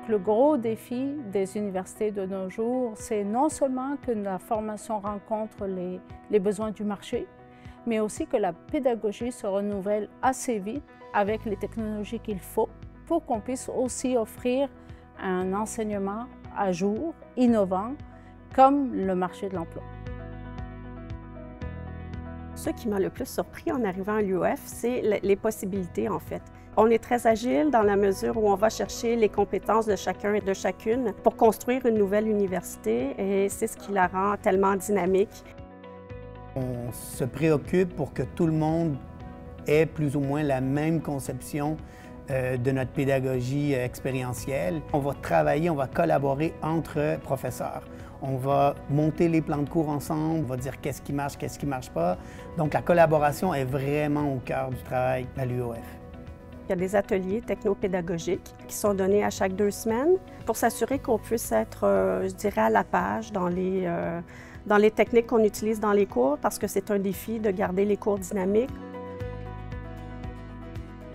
Le gros défi des universités de nos jours, c'est non seulement que la formation rencontre les besoins du marché, mais aussi que la pédagogie se renouvelle assez vite avec les technologies qu'il faut pour qu'on puisse aussi offrir un enseignement à jour, innovant, comme le marché de l'emploi. Ce qui m'a le plus surpris en arrivant à l'UOF, c'est les possibilités en fait. On est très agile dans la mesure où on va chercher les compétences de chacun et de chacune pour construire une nouvelle université et c'est ce qui la rend tellement dynamique. On se préoccupe pour que tout le monde ait plus ou moins la même conception de notre pédagogie expérientielle. On va travailler, on va collaborer entre professeurs. On va monter les plans de cours ensemble, on va dire qu'est-ce qui marche pas. Donc la collaboration est vraiment au cœur du travail à l'UOF. Il y a des ateliers technopédagogiques qui sont donnés à chaque 2 semaines pour s'assurer qu'on puisse être, je dirais, à la page dans les techniques qu'on utilise dans les cours parce que c'est un défi de garder les cours dynamiques.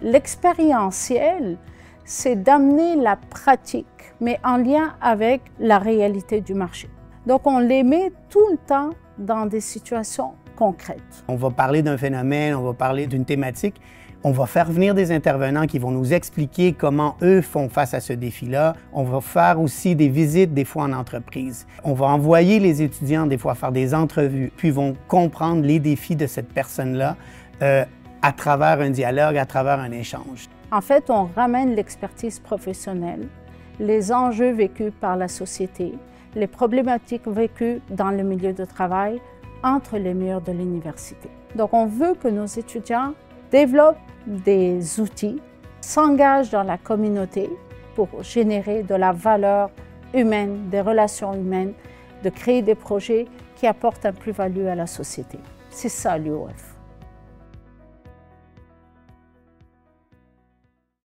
L'expérientiel, c'est d'amener la pratique, mais en lien avec la réalité du marché. Donc, on les met tout le temps dans des situations concrètes. On va parler d'un phénomène, on va parler d'une thématique. On va faire venir des intervenants qui vont nous expliquer comment eux font face à ce défi-là. On va faire aussi des visites, des fois en entreprise. On va envoyer les étudiants, des fois, faire des entrevues, puis ils vont comprendre les défis de cette personne-là à travers un dialogue, à travers un échange. En fait, on ramène l'expertise professionnelle, les enjeux vécus par la société, les problématiques vécues dans le milieu de travail entre les murs de l'université. Donc, on veut que nos étudiants développent des outils, s'engagent dans la communauté pour générer de la valeur humaine, des relations humaines, de créer des projets qui apportent un plus-value à la société. C'est ça l'UOF.